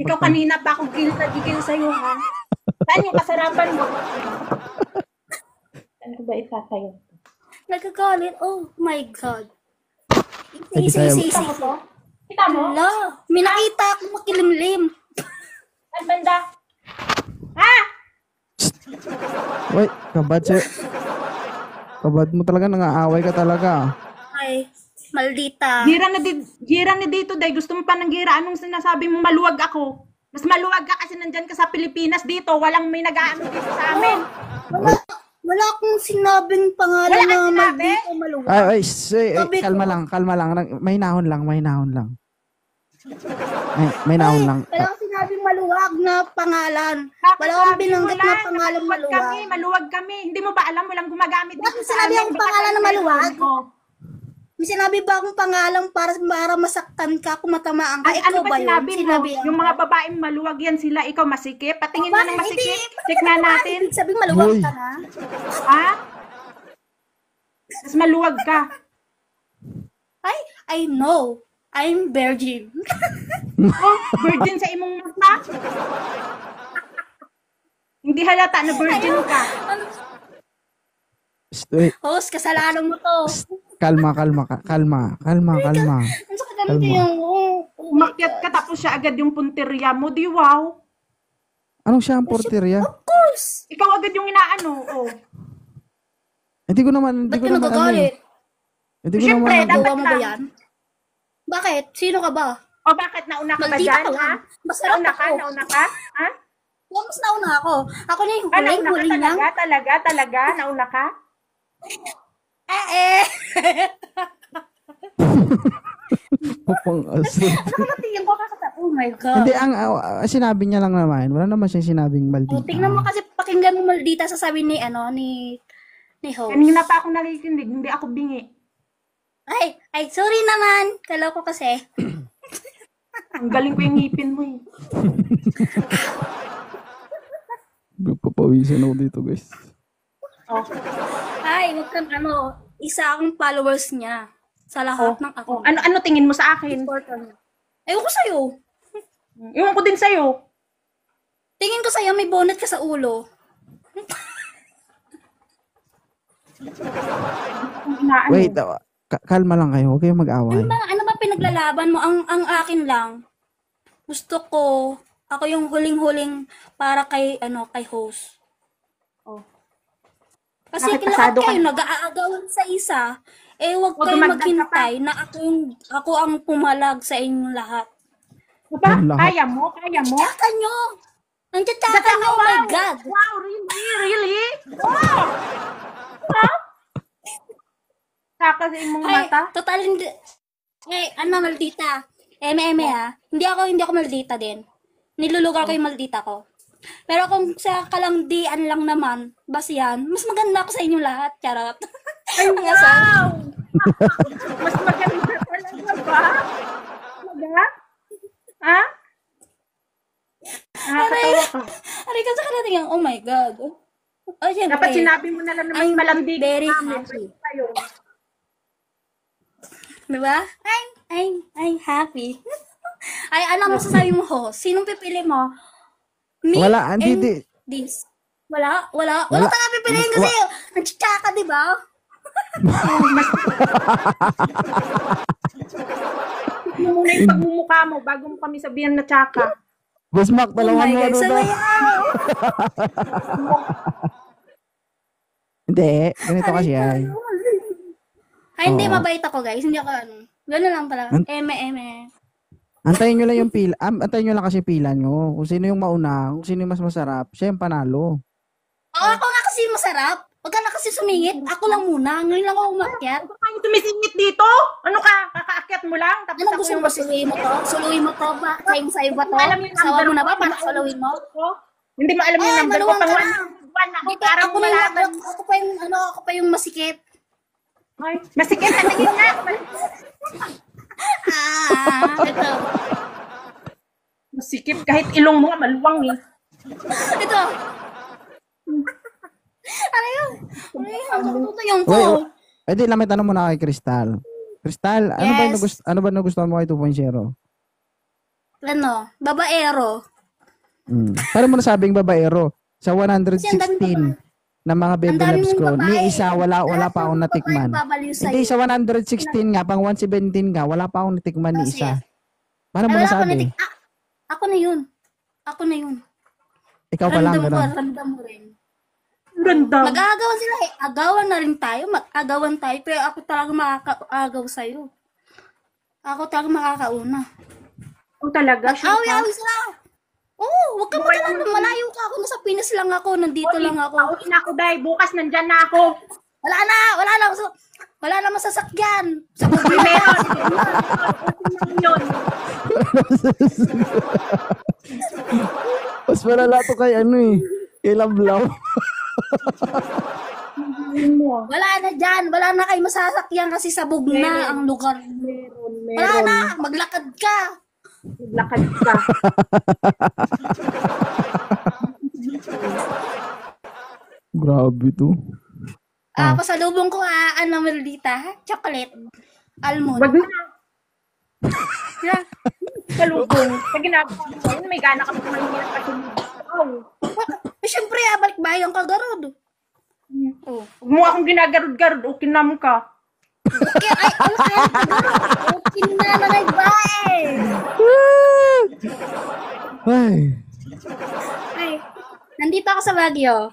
Ikaw kanina pa ako gigil sa'yo, ha? Saan yung kasarapan mo? Ano ba itatayo? Nagagalit. Oh my God. Kita mo to? Kita mo? Hala, may nakita ako makilimlim. Saan banda? Ha? Wait, kabad siya. Kabad mo talaga, nangaaway ka talaga. Ay, maldita. Gira na dito, day. Gusto mo pa ng gira. Anong sinasabi mo maluwag ako? Mas maluwag ka kasi nandyan ka sa Pilipinas dito. Walang may nag-aano dito sa amin. Wala akong sinabing pangalan Wala kang na sinabi? maldita maluwag. Ay, kalma lang. May nahon lang. May nahon lang. Wala akong sinabing maluwag na pangalan. Wala akong binanggit na pangalan maluwag. Maluwag kami. Hindi mo ba alam? Walang gumagamit dito Bakit sinabi akong pangalan na maluwag? May sinabi ba akong pangalan para masaktan ka kung matamaan ka? Ay, Ikaw ano ba sinabi mo? Sinabi Yung mga babaeng maluwag yan sila. Ikaw masikip? Patingin mo ng masikip. Check na natin. Ibig sabihin maluwag ka na? Ha? Mas maluwag ka. I know. I'm virgin. Oh, virgin sa imong mata? Hindi halata na virgin ka. Host, kasalanan mo to. Kalma. Ano sa ganito yung... Umakyat ka tapos siya agad yung punteriya mo. Di wow. Anong siya ang porterya? Of course. Ikaw agad yung inaano. Oh. Hindi ko naman Ba't ka nagagalit? Hindi ko Siyempre, naman. Nagawa mo ba yan? Bakit? Sino ka ba? O bakit nauna ka ba Maldita dyan, ka ha? lang. Masarap ako. Nauna ka? Ha? Mas nauna ako. Ako na yung Nauna huling ka lang. talaga? Nauna ka? Pupang aso. Nakatingin ko kakata. Oh my God. Hindi, sinabi niya lang naman. Wala naman siyang sinabing maldita. Oh, tingnan mo kasi pakinggan mo maldita sasabi ni host. Kanina pa ako nakikinig. Hindi ako bingi. Ay, sorry naman. Kala ko kasi. Ang galing ko yung ngipin mo eh. Papawisan ako dito, guys. Oh. Ay, wag kang isa akong followers niya sa lahat ng ako. Ano tingin mo sa akin? Ewan ko sa'yo. Iwan ko din sa'yo. Tingin ko sa'yo, may bonnet ka sa ulo. Wait, kalma lang kayo. Huwag kayong mag-away. Ano ba pinaglalaban mo? Ang akin lang, gusto ko, ako yung huling-huling para kay host. Oh. Kasi Bakit lahat pasado kayo ka? nag-aagawan sa isa, wag Huwag kayong dumagdag ka maghintay na ako ang pumalag sa inyong lahat. Diba? Lahat. Kaya mo? Tsaka nyo! Ang tsaka nyo, oh my God! Wow, really? Wow! Ha? Saka sa imong mata? Total hindi. Maldita. Ha. Hindi ako maldita din. Nilulugar ko yung maldita ko. Pero kung sa kalangdian lang naman, basihan, mas maganda ako sa inyong lahat. Charot. Ay, wow! Mas maganda talaga ba? Talaga? Ha? Nakakatawa ka. Aray ka sa kanating, oh my God. Oh, syempre. Dapat sinabi mo na lang naman I'm malandi. very happy. Diba? I'm happy. Ay, ano mo sasabi mo, ho? Sinong pipili mo? Me Wala, and hindi. this. Wala ka pipiliin kasi nagtsaka, diba? Muna yung pagmumukha mo bago mo kami sabihan na tsaka. Boss Mac, talawan mo ano na. Hindi, ganito kasi yan. Ay, hindi, Oo. mabait ako, guys. Hindi ako gano'n lang talaga. Eme. Antayin nyo lang yung pila. Antayin nyo lang kasi pila nyo. Kung sino yung mauna, kung sino yung mas masarap, siya yung panalo. Oo, ako nga kasi masarap. Huwag ka na kasi sumingit. Ako lang muna. Ngayon lang ako umakyat. Ano ka tumisingit dito? Ano ka? Kakaakyat mo lang? Tapos Ano gusto mo? Suluin mo to? Suluin mo to ba? Sa'yo ba to? Alam mo yung Sawa number mo na ba? ko? Para suluin mo? Hindi mo alam yung number ko. maluwang ka Pang na. one ako. Dito, Parang ako na yung, malaman. ako pa yung masikip. Ay, masikip na tingin nga. Ito. Masikip kahit ilong mo nga maluwang eh. Ito. Ano yun? Tutuyong ko. Wait, lang may tanong muna kay Crystal. Crystal, ano ba Yes. ano ba nagustuhan mo kay 2.0? 2.0? babaero. Paano mo nasabing babaero? Sa Kasi ang dami 116 na mga baby ang dami loves mong ko, babae. ni isa wala pa akong Lahat ng natikman. babae babaliw sa'yo. Hindi, sa 116 nga, pang 117 nga, wala pa akong natikman ni Kasi, isa. Paano mo wala pa nasabi? ako na yun. Ako na yun. Ikaw pa lang, gano'n. Ramdam mo rin. Ganda. Mag-aagawan sila eh. Agawan na rin tayo. Mag-agawan tayo. Pero ako talaga makaka-agaw sa'yo. Ako talaga makakauna. Oh, talaga? Awi-awi sila. Oo, wag ka mag-alala. Malayo ka. Ako nasa Pinas lang ako. Nandito lang ako. Pauwi na ako, Day. Bukas nandyan na ako. Wala na. Wala na masasakyan. Sa Uy, meron. Yun. Mas malala to kay ano eh. Kay Lablaw. Wala na dyan. Wala na kayo masasakyan kasi sabog na ang lugar. Wala na. Maglakad ka. Maglakad ka. Grabe to. Pasalubong ko Melodita. Chocolate. Almond. Wag na. Yeah. Kalubong. Sa ginagawa mo, yun, may gana ka pa manghirap kasi. Siyempre, balik bayan ka, Garod. Oh. Huwag mo akong ginagarod-garod. Okay na mo ka. Okay, ay, okay na nagbae. Ay. Ay, nandito ako sa Baguio.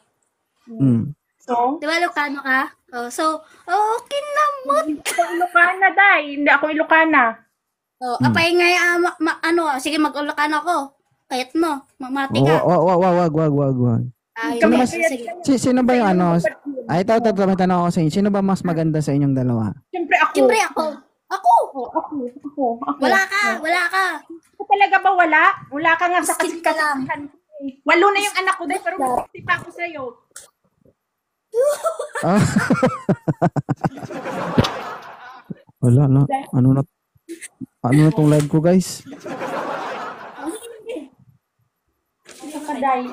So? Di ba, Ilocano ka? Oh, so, okay naman. Hindi ako Ilocana, Day. Hindi ako Ilocana. Oh, apay nga, sige, mag-Ilocano ako. Kahit mo, mamati ka. Wag. Ay, Kami, sige. Sino ba yung ano? Ay, ito, may tanong ako sa inyo. Sino ba mas maganda sa inyong dalawa? Siyempre ako. Siyempre ako. Ako. Ako. Wala ka. Ako talaga ba wala? Wala ka nga sa Skip ka lang. Walo na yung anak ko din, pero hindi pa ako sa'yo. Ah. Wala na. Ano na tong live ko, guys? Day.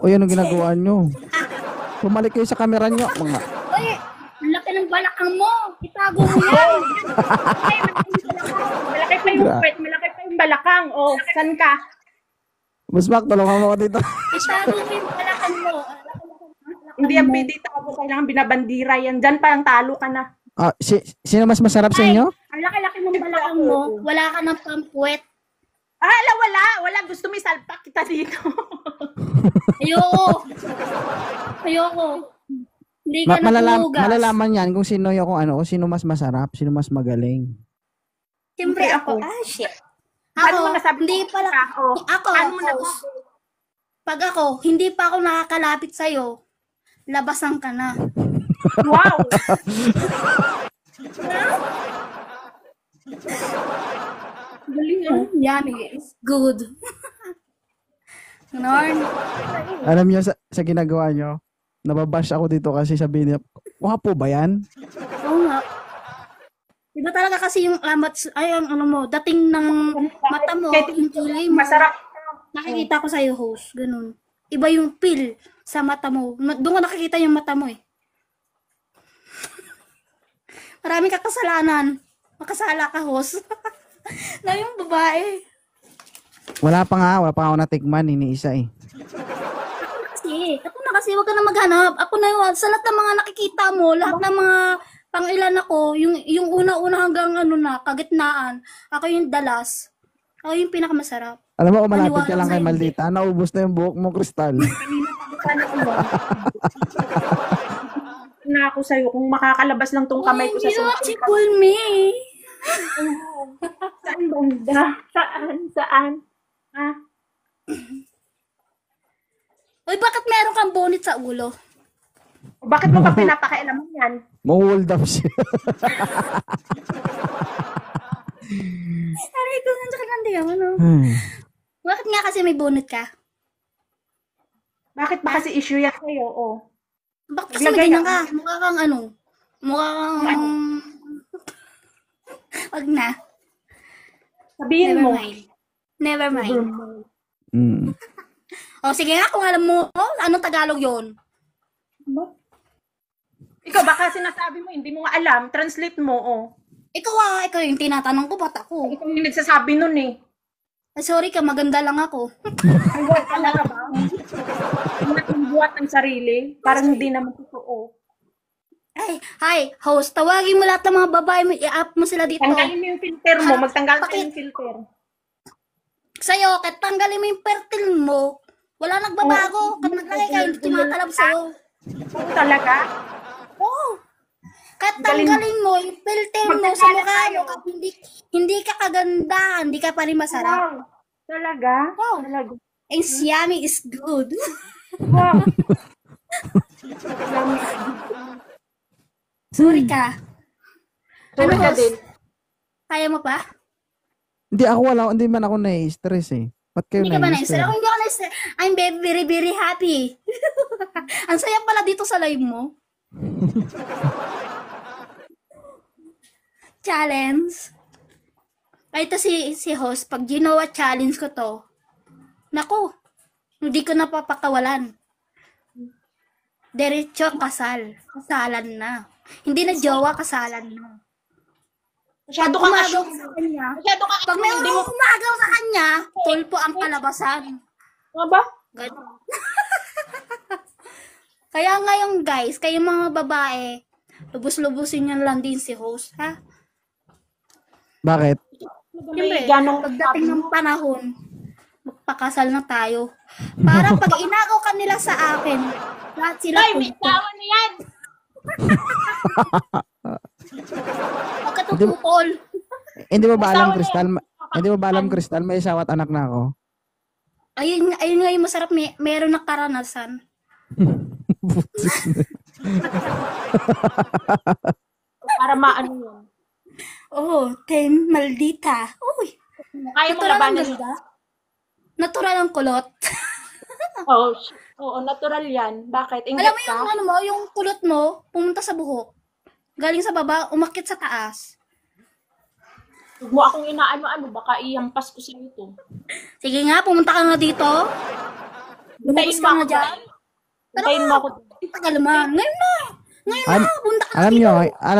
O yan ang ginagawa nyo. Pumalik kayo sa camera nyo. Mga... Uy, ang laki ng balakang mo. Itago mo yan. Malaki pa yung puwet, malaki pa yung balakang. Oh, saan ka? Busmak, tulungan mo ko dito. Itago mo yung balakang mo. Hindi ang pwede tao, kailangan binabandira yan. Diyan parang talo ka na. Sino mas masarap sa inyo? Ang laki-laki mong balakang Balakang mo, wala ka ng pampuwet. Wala. Gusto mo isalpak kita dito. Ayoko. Hindi ka napugas. Malalaman yan kung sino kung sino mas masarap, sino mas magaling. Siyempre Ako. ako. Shit. Paano mo nasabi Hindi mo pala. ka? Oh. Ako, Paano mo host. Pag ako, hindi pa ako nakakalapit sa'yo, labasan ka na. Wow! Galing ah. Yummy. Good. Norn. Alam niyo sa ginagawa nyo, nababash ako dito kasi sabihin niya, wapo ba yan? Oo nga. Iba talaga kasi yung dating ng mata mo, yung kulay mo. Masarap. Nakikita ko sa'yo, host. Ganun. Iba yung feel sa mata mo. Doon ko nakikita yung mata mo eh. Maraming kakasalanan. Makasala ka, host. Na yung babae. Wala pa ako natikman, isa eh. Ako na kasi, wag ka na maghanap. Ako na yun. Sa lahat ng mga nakikita mo, lahat ng mga pang-ilan ako, yung una-una hanggang kagitnaan, ako yung dalas. Ako yung pinakamasarap. Alam mo, kung malapit ka Paniwala lang kay sa'yo. Maldita, naubos na yung buhok mo, Crystal. Na ako sa'yo kung makakalabas lang tong kamay ko sa Beautiful me. Saan banda? Saan? Ha? Uy, bakit meron kang bonnet sa ulo? Bakit mo pa pinapakailaman yan? Hold up siya. Aray ko, nandiyan ka nandiyan. Bakit nga kasi may bonnet ka? Bakit ba kasi issue yan sa'yo? Oh. Bakit kasi may ganyan ka? Mukha kang Mukha kang... Wag na. Sabihin Never mo. mind. Never mind. O sige nga, kung alam mo, anong Tagalog yon? Ikaw baka sinasabi mo, hindi mo nga alam. Translate mo, oh. Ikaw yung tinatanong ko, ba't ako? Ikaw yung nagsasabi nun eh. Ay, sorry ka, maganda lang ako. Ang buhat talaga ba? Ang buhat ng sarili. Parang hindi naman totoo. Ay, hi, host, tawagin mo lahat ng mga babae mo, i-up mo sila dito. Tanggalin mo yung filter mo. Magtanggal ka Bakit? yung filter. Sa'yo, kahit tanggalin mo yung pertil mo, wala nagbabago. Kahit naglagay ka, hindi tumatalab sa'yo. Oo talaga? Oo. Kahit tanggalin mo yung filter mo sa mukha mo, kahit hindi ka kaganda, hindi ka pa rin masarap. Wow. Talaga? Wow. Talaga. And yummy is good. Wow. Sorry ka. Sorry ka host? din. Kaya mo pa? Hindi man ako na-stress eh. Ba't kayo Hindi ka ba na-stress? na-stress? Ako hindi ako na-stress. I'm very, very happy. Ang saya pala dito sa live mo. Challenge. Ay, ito si host. Pag ginawa challenge ko to, naku, hindi ko napapakawalan. Diretso kasal. Kasalan na. Hindi na jowa, kasalan na. Masyado Pag kang umagaw assume. sa kanya, Masyado kang pag may hindi mo. umagaw sa kanya, tulpo ang kalabasan. Ano ba? Ganun. Kaya ngayon guys, kayong mga babae, lubos-lubusin nyo lang din si host, ha? Bakit? Siyempre, ganong pagdating ng panahon, magpakasal na tayo. Para pag inagaw ka nila sa akin, lahat sila Ay, may tulpo. tawa na yan! Pagkatutupol. Hindi mo ba alam, Asawa na Crystal? yan. Hindi mo ba alam, Crystal? May asawa at anak na ako. Ayun nga yung masarap, meron na karanasan. Para maano yun. Oh, ten maldita. Uy, Kaya mo natural ang labanan yun. ganda. Natural ang kulot. Oo, oo, natural yan. Bakit? Alam Ingat mo ka? yung ano mo, yung kulot mo, pumunta sa buhok. Galing sa baba, umakyat sa taas. Huwag mo akong inaano-ano, baka ihampas ko sa ito. Sige nga, pumunta ka nga dito. Buntayin Bumagos mo ka ako nga dyan. dyan. Buntayin mo ako dyan. Ang tagal naman. Ngayon na. Ngayon Alam- na, punta ka na Alam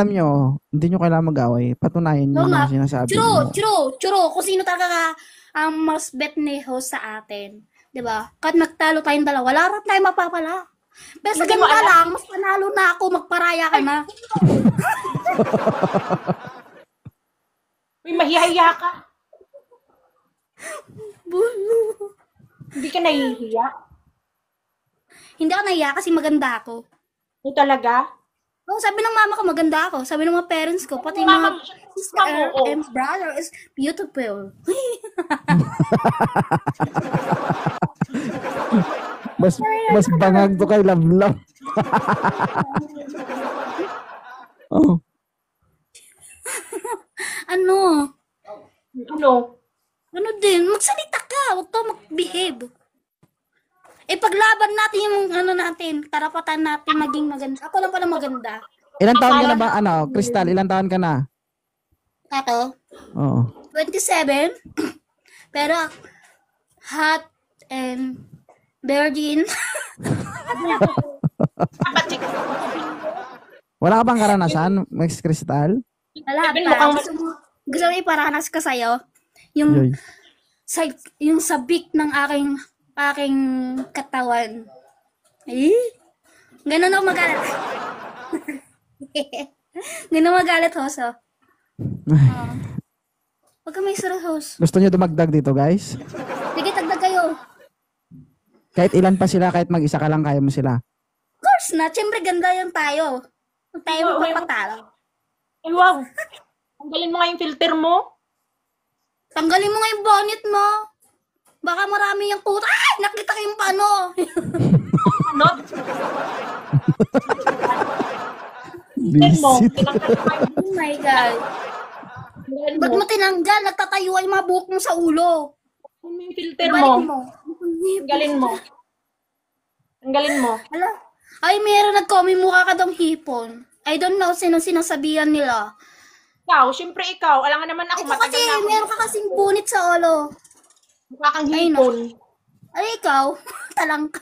dito. nyo, hindi nyo kailangan mag-away. Patunayan nyo Oo nga. na sinasabi Churo, nyo. churo. Kung sino talaga ang mas bet ni host sa atin. Diba? Kahit nagtalo tayong dalawa, wala rin tayong mapapala. Pero sa Hindi mo ganda alam. lang, mas panalo na ako, magparaya ka na. Uy, mahihiya ka. Bulo. Hindi ka nahihiya. Hindi ako nahiya kasi maganda ako. Ito talaga? Oh, sabi ng mama ko maganda ako. Sabi ng mga parents ko, pati yung Mama, mga mama, sister oo. and brother is beautiful. Mas bangag to kay Love Love. Oh. Ano? Ano? Ano din? Magsalita ka. Huwag ka mag-behave. Eh, paglaban natin yung ano natin, karapatan natin maging maganda. Ako lang pala maganda. Ilan taon ka na ba? Crystal, ilan taon ka na? Ako, Oo. 27. Pero, hot and virgin. Kapatid. Wala ka bang karanasan, Max Crystal? Lahat Sabi, pa. mukhang- Gusto mo iparanas ko sa'yo? Yung Yoy. yung sabik ng aking katawan. Eh? Ganun ako magalit. Ganun magalit, host. Oh. Huwag ka may sarap, host. Gusto nyo dumagdag dito, guys? Sige, tagdag kayo. Kahit ilan pa sila, kahit mag-isa ka lang, kaya mo sila. Of course na. Siyempre, ganda yan tayo. Huwag tayo Oo, magpapatalo. Ay, wow. Tanggalin mo nga yung filter mo. Tanggalin mo nga yung bonnet mo. Baka marami yung kuta. Ay! Nakita ko yung paano. Ano? Filter mo. Visit. Tinanggal mo nga yung Oh my God. filter Ba't mo. mo tinanggal? Nagtatayo ay mga buhok mo sa ulo. Ano yung filter Ibalik mo? mo. Tanggalin mo. Tanggalin mo. Hala. Ay, meron nag-comment, mukha ka daw hipon. I don't know sino sinasabihan nila. Ikaw, syempre ikaw. Alam nga naman ako, Ito kasi, matagal na ako. meron ka kasing bunit sa ulo. Mukha kang Ay, hipon. Ay, ikaw, talang ka.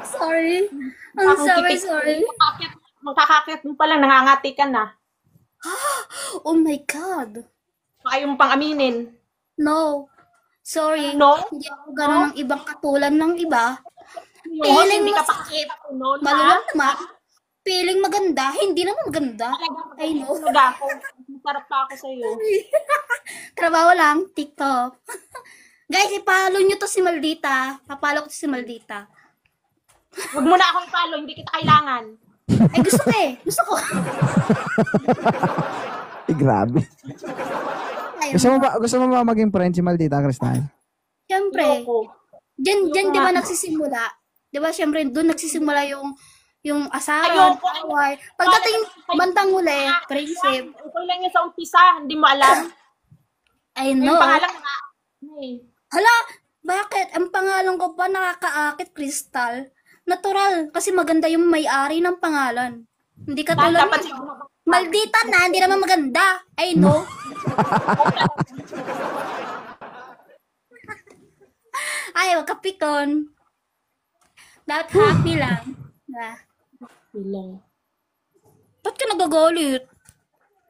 Sorry. I'm Mukha kang sorry, tipid. sorry. Makakakit mo pa lang, nangangati ka na. Oh my God. Ayaw mo pang aminin. No. Sorry. No? Hindi ako gano'n ng ibang katulad ng iba. Yung Feeling hindi ka pa masakit. no, Maluwag naman. Feeling maganda. Hindi naman maganda. I know. Talaga ako. Masarap pa ako sa'yo. Trabaho lang. TikTok. Guys, ipalo nyo to si Maldita. Papalo ko to si Maldita. Huwag mo na akong follow, hindi kita kailangan. Eh, gusto ko eh. Gusto ko. Grabe. Ayun. Gusto mo ba maging friend si Maldita, Crystal? Siyempre. Ayoko. Diyan, di ba nagsisimula? Di ba, siyempre, doon nagsisimula yung asaran, Ayoko. away. Pagdating bandang huli, friendship. Okay lang yun sa umpisa, hindi mo alam. I Yung know. pangalan nga. Hala, bakit? Ang pangalan ko pa nakakaakit, Crystal. Natural, kasi maganda yung may-ari ng pangalan. Hindi ka tulad Dapat Maldita na, hindi naman maganda. I know. Ay, wag ka pikon. Dapat happy lang. bilang. Ba't ka nagagalit?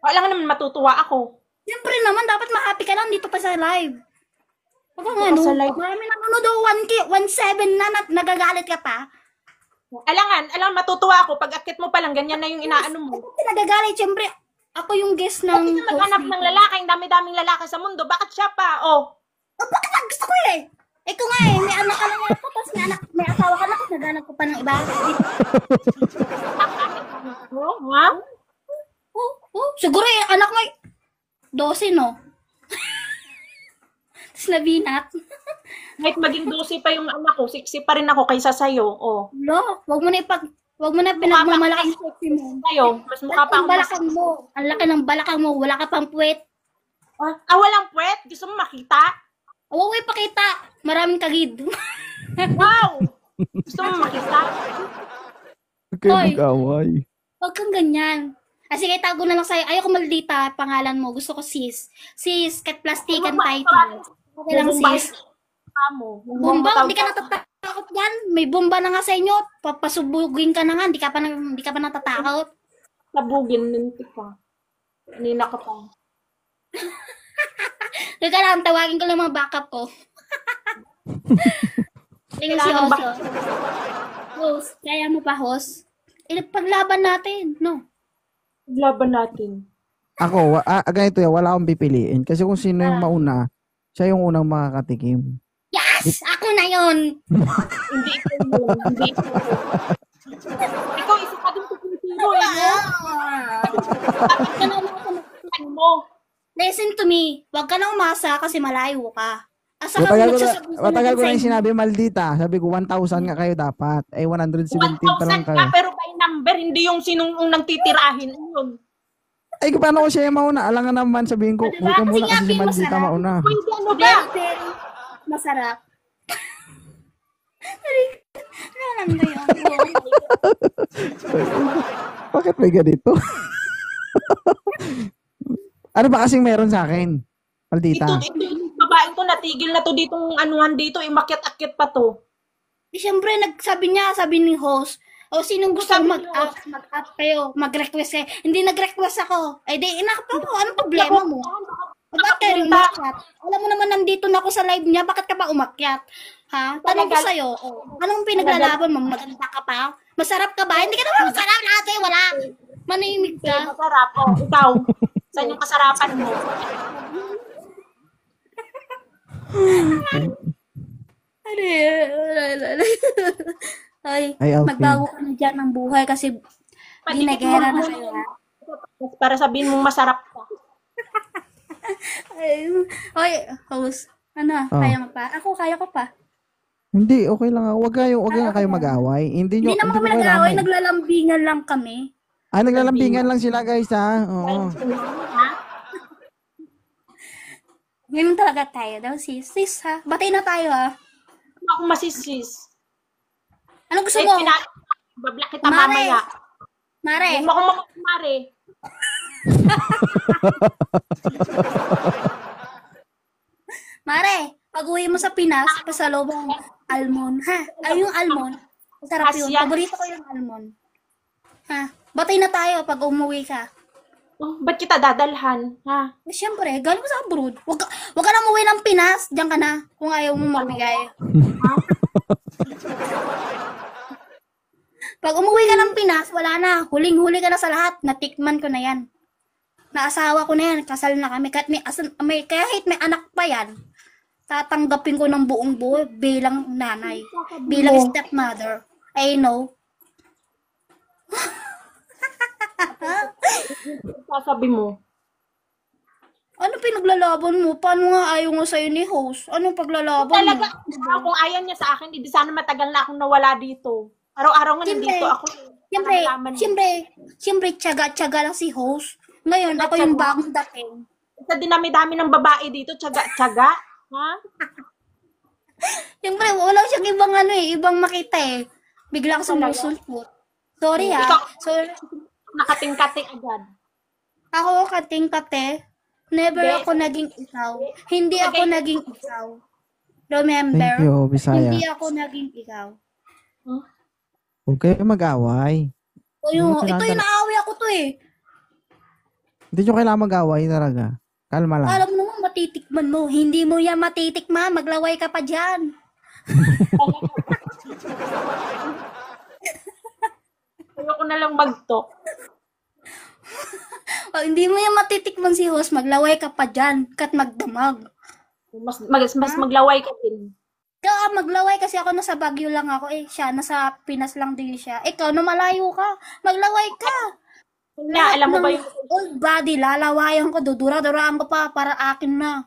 Wala nga naman matutuwa ako. Siyempre naman, dapat ma-happy ka lang dito pa sa live. Pag nga, Dito no? sa live. Marami nanonood, 1K, 1.7 na, nagagalit ka pa. Alam, matutuwa ako. Pag akit mo pa lang, ganyan na yung inaano mo. Bakit ka nagagalit? Siyempre, ako yung guest ng Bakit ka maghanap ng lalaki? Ang dami-daming lalaki sa mundo. Bakit siya pa? Oh. Oh, bakit ang gusto ko eh? Eh kung nga eh, may anak ka lang ako, tapos may asawa ka na, tapos naghanap ko pa ng iba. Oh, ha? Siguro eh, anak mo, 12 no? Tapos nabinat. Kahit maging 12 pa yung anak ko, 60 pa rin ako kaysa sa'yo. Oh. Lo, wag mo na pinagmamalaki yung sexy mo. Sa'yo, mas mukha pa Ang ako. balakang mo. Ang laki ng balakang mo, wala ka pang puwet. Walang puwet? Gusto mo makita? Huwag mo ipakita. Maraming kagid. Wow! Gusto mo makita? Huwag kayo Hoy. mag-away. Huwag kang ganyan. Sige, tago na lang sa'yo. Ayoko Maldita, pangalan mo. Gusto ko sis. Sis, kat plastikan title. Okay lang sis. Bomba, hindi ka natatakot yan. May bomba na nga sa inyo. Papasubugin ka na nga. Hindi ka pa natatakot. Sabugin, nintik ka. Kanina ka pa. Teka lang, tawagin ko lang mga backup ko. Tingnan si Oso. Host, kaya mo pa, host? Paglaban natin, no? Laban natin. Ako, ganito yan, wala akong pipiliin. Kasi kung sino yung mauna, siya yung unang makakatikim. Yes! Ako na yon. Hindi ikaw yun. Hindi ikaw yun. Ikaw, isa ka din sa Pilipino, eh, no? Bakit ka na lang sa mga mo? Listen to me. Huwag ka na umasa kasi malayo ka. Asa ka Matagal ko na yung sinabi, Maldita. Sabi ko, 1,000 nga kayo dapat. Eh, 117 pa lang 1,000 kayo. ka, pero by number, hindi yung sinong unang titirahin. Yun. Ay, paano ko siya yung mauna? Alangan naman, sabihin ko, Diba? huwag ka muna Kasi kasi si nga, Maldita masarap. mauna. Pwede ano ba? Very, very masarap. Ano lang ba yun? Bakit may ganito? Ano ba kasing meron sa akin? Maldita. Ito, yung babaeng to, natigil na to ditong anuhan dito, imakyat-akyat pa to. Eh, siyempre, sabi ni host, sinong gusto mag-up kayo, mag-request kayo. Hindi nag-request ako. Eh, di, inakap ako. Anong problema mo? Bakit kayo rin umakyat? Alam mo naman, nandito na ako sa live niya. Bakit ka pa umakyat? Ha? Tanong ko sa'yo. Anong pinaglalaban mo? Maganda ka pa? Masarap ka ba? Hindi ka naman masarap lahat eh. Wala. Manimig ka. Masarap. Oh, ikaw. Saan yung kasarapan mo? Ay, Alfie. magbago ka na dyan ng buhay kasi ginagera na kayo. Para sabihin mong masarap ka. Oy, host. Ano, Oh. kaya mo pa? Ako, kaya ko pa. Hindi, okay lang. Huwag nga kayo mag-away. Hindi Hindi naman kami ko nag-away, kailangan. naglalambingan lang kami. Naglalambingan lang sila, guys, ha? Oo. Ngayon talaga tayo daw, sis. Sis, ha? Batay na tayo, ha? Ako masisis. Ano gusto mo? Babla kita Mare. mamaya. Mare, Huwag mo akong mare. Mare, pag uwi mo sa Pinas, pasalubong almond, ha? Ay, yung almond. Sarap yun. Asyan. Paborito ko yung almond. Ha? Batay na tayo pag umuwi ka. Oh, ba't kita dadalhan? Ha? Eh, siyempre, galing ko sa abroad. Wag ka na umuwi ng Pinas. Diyan ka na. Kung ayaw mo mabigay. Pag umuwi ka ng Pinas, wala na. Huling-huli ka na sa lahat. Natikman ko na yan. Naasawa ko na yan. Kasal na kami. Kahit may anak pa yan, tatanggapin ko ng buong buo bilang nanay. Bilang stepmother. I know. Sasabi mo. Ano pinaglalaban mo? Paano nga ayaw nga sa'yo ni host? Anong paglalaban Talaga, mo? kung ayaw niya sa akin, hindi sana matagal na akong nawala dito. Araw-araw nga Siyempre, nandito ako. Siyempre, tiyaga lang si host. Ngayon, ako yung bagong dating. Sa dinami-dami ng babae dito, tiyaga. Ha? Siyempre, wala siyang ibang makita eh. Biglang sumusulpot. Sorry ha. Ikaw, So, nakating-kating agad. ako kating-kate, never Hindi. ako naging ikaw. Hindi ako naging ikaw. Remember? Thank you, Bisaya. Hindi ako naging ikaw. Huwag kayo mag-away. Ito yung naaway ako to eh. Hindi nyo kailangan mag-away talaga. Kalma lang. Alam mo naman, matitikman mo. Hindi mo yan matitikman. Maglaway ka pa dyan. Ayoko na lang mag-talk. O, hindi mo yan matitikman si host. Maglaway ka pa dyan. Kat magdamag. Mas maglaway ka din. Ikaw, maglaway kasi ako nasa Baguio lang ako eh. Siya, nasa Pinas lang din siya. Ikaw, na malayo ka. Maglaway ka. Na, alam mo ba yung Old body, lalawayan ko. Dudura-duraan ko pa para akin na.